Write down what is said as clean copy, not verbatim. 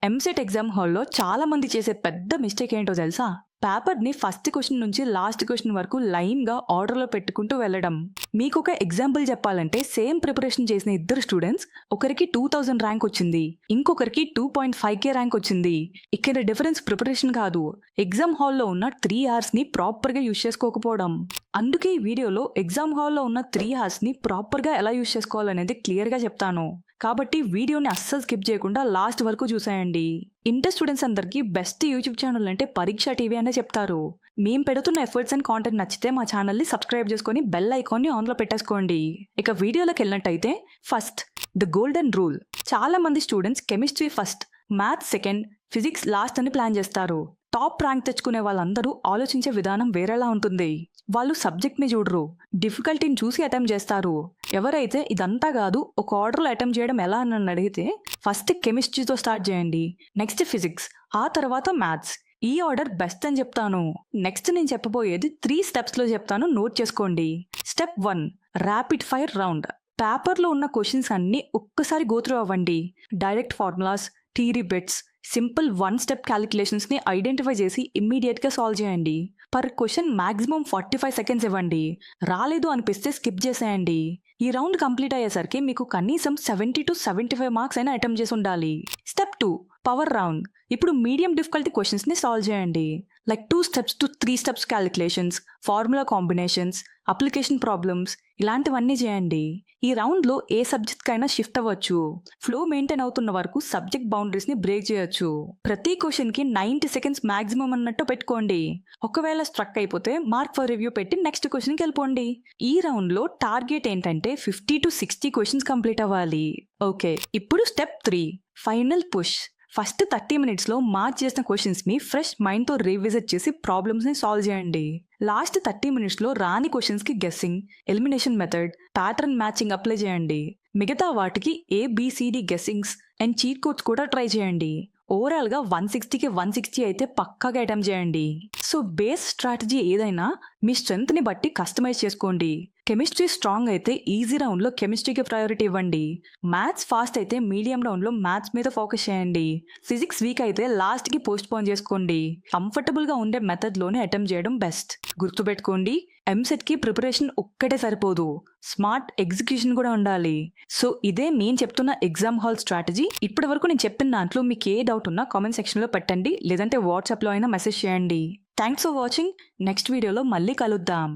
EAMCET exam హాల్లో చాలా మంది చేసే పెద్ద మిస్టేక్ ఏంటో తెలుసా? పేపర్‌ని ఫస్ట్ క్వెషన్ నుంచి లాస్ట్ క్వెషన్ వరకు లైన్‌గా ఆర్డర్‌లో పెట్టుకుంటూ వెళ్ళడం. మీకొక ఎగ్జాంపుల్ చెప్పాలంటే సేమ్ ప్రిపరేషన్ చేసిన ఇద్దరు స్టూడెంట్స్ ఒకరికి 2000 ర్యాంక్ వచ్చింది. ఇంకొకరికి 2.5K ర్యాంక్ వచ్చింది. ఇక్కడ డిఫరెన్స్ ప్రిపరేషన్ కాదు. ఎగ్జామ్ హాల్లో ఉన్న 3 అవర్స్‌ని ప్రాపర్‌గా యూజ్ చేసుకోకపోవడం. అందుకే ఈ వీడియోలో ఎగ్జామ్ హాల్లో ఉన్న 3 అవర్స్‌ని ప్రాపర్‌గా ఎలా యూజ్ చేసుకోవాలనేది క్లియర్‌గా చెప్తాను. కాబట్టి వీడియోని అస్సలు స్కిప్ చేయకుండా లాస్ట్ వరకు చూసేయండి. ఇంటర్ స్టూడెంట్స్ అందరికీ బెస్ట్ యూట్యూబ్ ఛానల్ అంటే పరీక్ష టీవీ అనే చెప్తారు. మేము పెడుతున్న ఎఫర్ట్స్ అండ్ కాంటెంట్ నచ్చితే మా ఛానల్ని సబ్స్క్రైబ్ చేసుకొని బెల్ ఐకాన్ని ఆన్లో పెట్టేసుకోండి. ఇక వీడియోలోకి వెళ్ళినట్టయితే ఫస్ట్ ద గోల్డెన్ రూల్. చాలా మంది students chemistry first, maths second, physics last అని ప్లాన్ చేస్తారు. టాప్ ర్యాంక్ తెచ్చుకునే వాళ్ళందరూ ఆలోచించే విధానం వేరేలా ఉంటుంది. వాళ్ళు సబ్జెక్ట్ని చూడరు, డిఫికల్టీని చూసి అటెంప్ట్ చేస్తారు. ఎవరైతే ఇదంతా కాదు ఒక ఆర్డర్లో అటెంప్ట్ చేయడం ఎలా అని అడిగితే ఫస్ట్ కెమిస్ట్రీతో స్టార్ట్ చేయండి, నెక్స్ట్ ఫిజిక్స్, ఆ తర్వాత మ్యాథ్స్. ఈ ఆర్డర్ బెస్ట్ అని చెప్తాను. నెక్స్ట్ నేను చెప్పబోయేది 3 స్టెప్స్లో చెప్తాను, నోట్ చేసుకోండి. Step 1 rapid fire round. పేపర్లో ఉన్న క్వశ్చన్స్ అన్ని ఒక్కసారి గోత్రూ అవ్వండి. Direct formulas, theory bits, simple 1 step క్యాలిక్యులేషన్స్ని ఐడెంటిఫై చేసి ఇమ్మీడియట్గా సాల్వ్ చేయండి. పర్ క్వశ్చన్ మాక్సిమం 45 సెకండ్స్ ఇవ్వండి. రాలేదు అనిపిస్తే స్కిప్ చేసేయండి. ఈ రౌండ్ కంప్లీట్ అయ్యేసరికి మీకు కనీసం 70 to 75 మార్క్స్ అయినా అటెంప్ట్ చేసి ఉండాలి. Step 2 power round. ఇప్పుడు మీడియం డిఫికల్టీ క్వశ్చన్స్ని సాల్వ్ చేయండి. Like 2 steps to 3 steps calculations, formula combinations, application problems, ఇలాంటివన్నీ చేయండి. ఈ రౌండ్లో ఏ సబ్జెక్ట్కైనా షిఫ్ట్ అవ్వచ్చు. ఫ్లో మెయింటైన్ అవుతున్న వరకు సబ్జెక్ట్ బౌండరీస్ని బ్రేక్ చేయొచ్చు. ప్రతి క్వశ్చన్కి 90 సెకండ్స్ మాక్సిమం అన్నట్టు పెట్టుకోండి. ఒకవేళ స్ట్రక్ అయిపోతే మార్క్ ఫర్ రివ్యూ పెట్టి నెక్స్ట్ క్వశ్చన్కి వెళ్ళిపోండి. ఈ రౌండ్లో టార్గెట్ ఏంటంటే 50 to 60 క్వశ్చన్స్ కంప్లీట్ అవ్వాలి. ఓకే, ఇప్పుడు స్టెప్ 3 ఫైనల్ పుష్. ఫస్ట్ 30 మినిట్స్లో మార్క్ చేసిన క్వశ్చన్స్ని ఫ్రెష్ మైండ్తో రీవిజిట్ చేసి ప్రాబ్లమ్స్ని సాల్వ్ చేయండి. లాస్ట్ 30 మినిట్స్లో రాని క్వశ్చన్స్కి guessing, elimination method, pattern matching apply చేయండి. మిగతా వాటికి ABCD గెస్సింగ్స్ అండ్ చీట్ కోడ్స్ కూడా ట్రై చేయండి. ఓవరాల్గా 160కి 160 అయితే పక్కాగా అటెంప్ట్ చేయండి. సో బేస్ స్ట్రాటజీ ఏదైనా మీ స్ట్రెంగ్త్ని బట్టి కస్టమైజ్ చేసుకోండి. కెమిస్ట్రీ స్ట్రాంగ్ అయితే ఈజీ రౌండ్లో కెమిస్ట్రీకి ప్రయారిటీ ఇవ్వండి. మ్యాథ్స్ ఫాస్ట్ అయితే మీడియం రౌండ్లో మ్యాథ్స్ మీద ఫోకస్ చేయండి. ఫిజిక్స్ వీక్ అయితే లాస్ట్కి పోస్ట్ పోన్ చేసుకోండి. కంఫర్టబుల్గా ఉండే మెథడ్లోనే అటెంప్ట్ చేయడం బెస్ట్. గుర్తుపెట్టుకోండి, ఎంసెట్కి ప్రిపరేషన్ ఒక్కటే సరిపోదు, స్మార్ట్ ఎగ్జిక్యూషన్ కూడా ఉండాలి. సో ఇదే నేను చెప్తున్న ఎగ్జామ్ హాల్ స్ట్రాటజీ. ఇప్పటి వరకు నేను చెప్పిన దాంట్లో మీకు ఏ డౌట్ ఉన్నా కామెంట్ సెక్షన్లో పెట్టండి, లేదంటే వాట్సాప్లో అయినా మెసేజ్ చేయండి. Thanks for watching. నెక్స్ట్ వీడియోలో మళ్ళీ కలుద్దాం.